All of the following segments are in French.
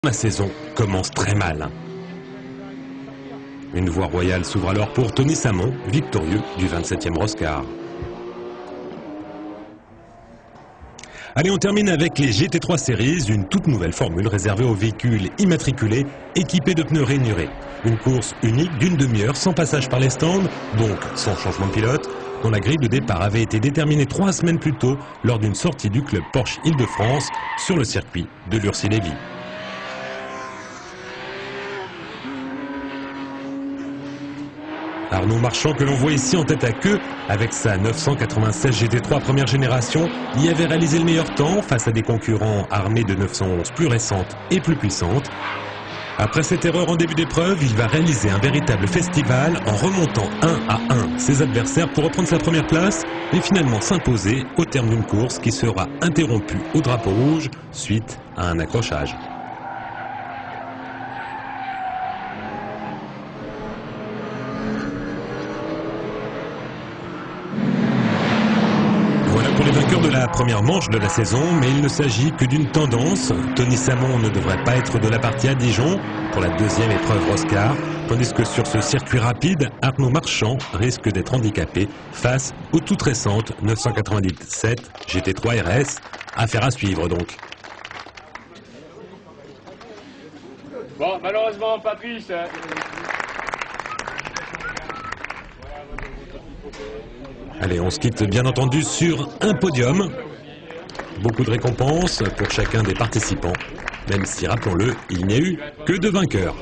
La saison commence très mal. Une voie royale s'ouvre alors pour Tony Samon, victorieux du 27e Roscar. Allez, on termine avec les GT3 Series, une toute nouvelle formule réservée aux véhicules immatriculés équipés de pneus rainurés. Une course unique d'une demi-heure sans passage par les stands, donc sans changement de pilote, dont la grille de départ avait été déterminée 3 semaines plus tôt lors d'une sortie du club Porsche Île-de-France sur le circuit de Lurcy-Lévy. Arnaud Marchand, que l'on voit ici en tête à queue, avec sa 996 GT3 première génération, y avait réalisé le meilleur temps face à des concurrents armés de 911 plus récentes et plus puissantes. Après cette erreur en début d'épreuve, il va réaliser un véritable festival en remontant 1 à 1 ses adversaires pour reprendre sa première place et finalement s'imposer au terme d'une course qui sera interrompue au drapeau rouge suite à un accrochage. Pour les vainqueurs de la première manche de la saison, mais il ne s'agit que d'une tendance. Tony Samon ne devrait pas être de la partie à Dijon pour la deuxième épreuve Roscar, tandis que sur ce circuit rapide, Arnaud Marchand risque d'être handicapé face aux toutes récentes 997 GT3 RS. Affaire à suivre donc. Bon, malheureusement, pas plus. Allez, on se quitte bien entendu sur un podium. Beaucoup de récompenses pour chacun des participants, même si, rappelons-le, il n'y a eu que 2 vainqueurs.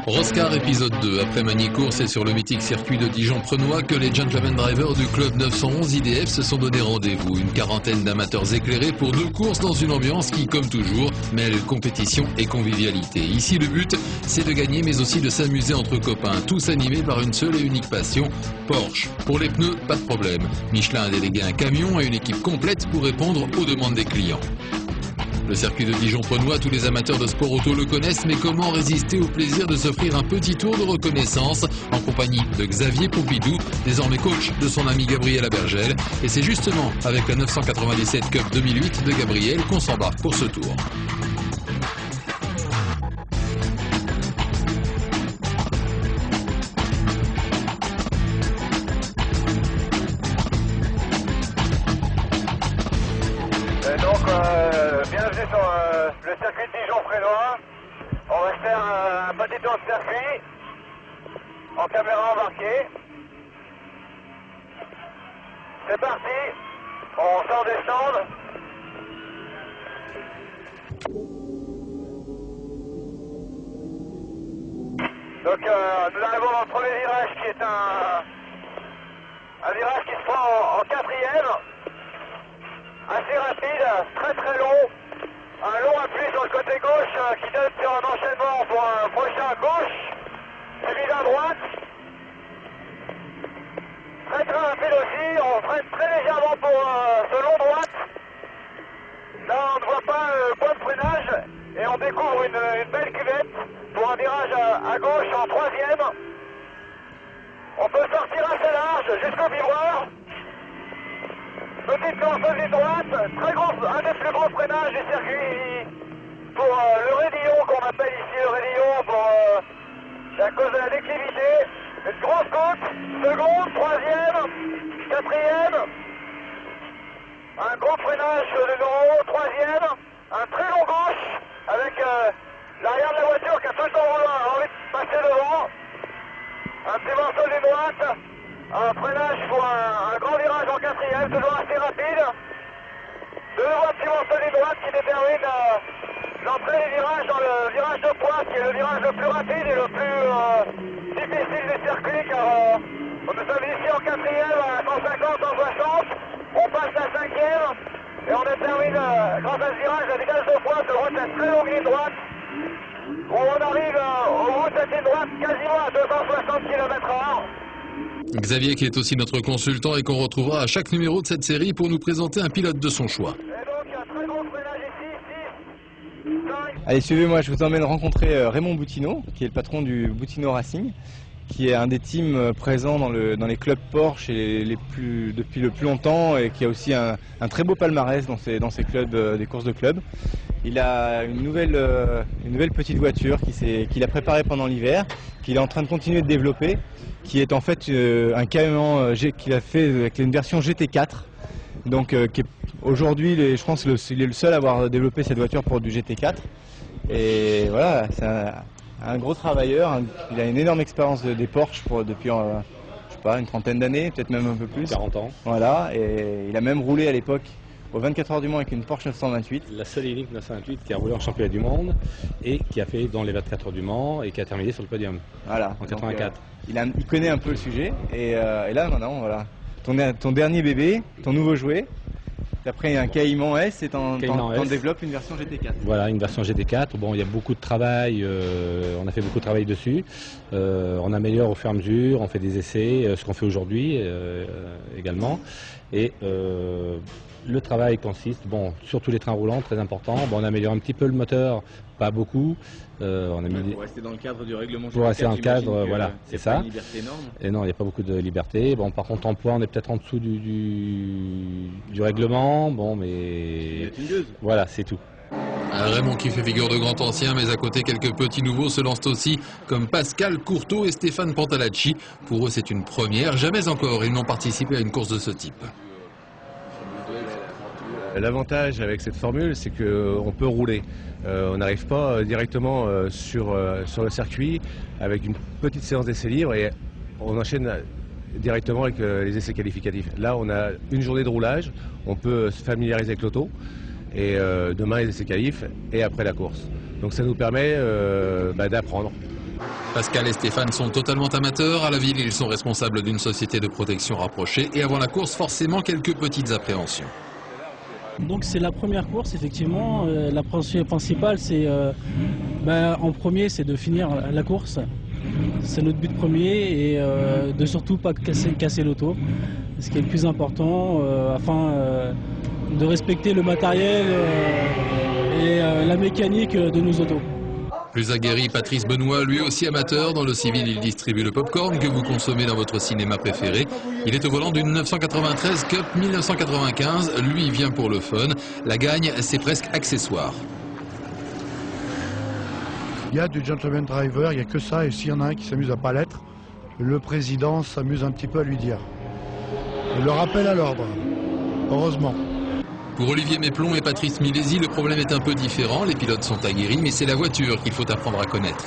Roscar épisode 2. Après Magny-Cours, c'est sur le mythique circuit de Dijon-Prenois que les gentlemen drivers du club 911 IDF se sont donné rendez-vous. Une quarantaine d'amateurs éclairés pour 2 courses dans une ambiance qui, comme toujours, mêle compétition et convivialité. Ici, le but, c'est de gagner mais aussi de s'amuser entre copains, tous animés par une seule et unique passion, Porsche. Pour les pneus, pas de problème. Michelin a délégué un camion et une équipe complète pour répondre aux demandes des clients. Le circuit de Dijon-Prenois, tous les amateurs de sport auto le connaissent, mais comment résister au plaisir de s'offrir un petit tour de reconnaissance en compagnie de Xavier Pompidou, désormais coach de son ami Gabriel Abergel. Et c'est justement avec la 997 Cup 2008 de Gabriel qu'on s'embarque pour ce tour. Bienvenue sur le circuit de Dijon-Prenois. On va faire un petit tour de circuit en caméra embarquée. C'est parti, on sort des stands. Donc nous arrivons dans le premier virage qui est un virage qui se prend en 4e. Assez rapide, très très long, un long appui sur le côté gauche qui donne sur un enchaînement pour un prochain à gauche, suivi d'un droite. Très très rapide aussi, on freine très légèrement pour ce long droite. Là on ne voit pas le point de freinage et on découvre une belle cuvette pour un virage à gauche en 3e. On peut sortir assez large jusqu'au vibreur. Petite course droite, très gros, un des plus gros freinages du circuit pour le raidillon qu'on appelle ici le raidillon à cause de la déclivité. Une grosse côte, seconde, 3e, 4e. Un gros freinage numéro 3e, un très long gauche avec l'arrière de la voiture qui a tout le temps envie de passer devant. Un petit morceau de droite. Un freinage pour un grand virage en 4e, toujours assez rapide. De nouveau un petit morceau de droite qui détermine l'entrée des virages dans le virage de pointe, qui est le virage le plus rapide et le plus difficile du circuit, car nous sommes ici en 4e à 150, 160. On passe la 5e et on détermine, grâce à ce virage, la vitesse de pointe, le route est très longue ligne droite. Où on arrive au bout de cette ligne droite quasiment à 260 km/h. Xavier qui est aussi notre consultant et qu'on retrouvera à chaque numéro de cette série pour nous présenter un pilote de son choix. Allez, suivez-moi, je vous emmène rencontrer Raymond Boutineau, qui est le patron du Boutineau Racing. qui est un des teams présents dans les clubs Porsche depuis le plus longtemps et qui a aussi un très beau palmarès dans ces clubs, des courses de club. Il a une nouvelle petite voiture qu'il a préparée pendant l'hiver, qu'il est en train de continuer de développer, qui est en fait un camion qu'il a fait avec une version GT4. Donc aujourd'hui, je pense qu'il est le seul à avoir développé cette voiture pour du GT4. Et voilà, c'est un gros travailleur, il a une énorme expérience des Porsche depuis, je sais pas, une trentaine d'années, peut-être même un peu plus. 40 ans. Voilà, et il a même roulé à l'époque aux 24 heures du Mans avec une Porsche 928. La seule unique 928 qui a roulé en championnat du monde et qui a fait dans les 24 heures du Mans et qui a terminé sur le podium. Voilà. En 84. Donc, il connaît un peu le sujet et là maintenant, voilà. Ton dernier bébé, ton nouveau jouet. Après un Cayman S et t'en développes une version GT4. Voilà, une version GT4. Bon, il y a beaucoup de travail, on a fait beaucoup de travail dessus. On améliore au fur et à mesure, on fait des essais, ce qu'on fait aujourd'hui également. Et le travail consiste, sur tous les trains roulants, très important. On améliore un petit peu le moteur, pas beaucoup. Pour rester dans le cadre du règlement. Pour rester dans le cadre, voilà, c'est ça. Une liberté énorme. Et non, il n'y a pas beaucoup de liberté. Par contre, en poids, on est peut-être en dessous du règlement. Mais voilà, c'est tout. Raymond qui fait figure de grand ancien, mais à côté quelques petits nouveaux se lancent aussi, comme Pascal Courtauld et Stéphane Pantalacci. Pour eux, c'est une première. Jamais encore ils n'ont participé à une course de ce type. L'avantage avec cette formule, c'est qu'on peut rouler. On n'arrive pas directement sur le circuit avec une petite séance d'essais libres et on enchaîne directement avec les essais qualificatifs. Là, on a une journée de roulage, on peut se familiariser avec l'auto et demain les essais qualifs et après la course. Donc ça nous permet d'apprendre. Pascal et Stéphane sont totalement amateurs. À la ville, ils sont responsables d'une société de protection rapprochée et avant la course, forcément quelques petites appréhensions. Donc c'est la première course, effectivement. La principale, c'est en premier, c'est de finir la course. C'est notre but premier et de surtout pas casser l'auto. Ce qui est le plus important afin de respecter le matériel et la mécanique de nos autos. Plus aguerri, Patrice Benoît, lui aussi amateur. Dans le civil, il distribue le popcorn que vous consommez dans votre cinéma préféré. Il est au volant d'une 993 Cup 1995. Lui vient pour le fun. La gagne, c'est presque accessoire. Il y a du gentleman driver, il n'y a que ça. Et s'il y en a un qui s'amuse à pas l'être, le président s'amuse un petit peu à lui dire. Le rappel à l'ordre, heureusement. Pour Olivier Méplon et Patrice Milesi, le problème est un peu différent. Les pilotes sont aguerris, mais c'est la voiture qu'il faut apprendre à connaître.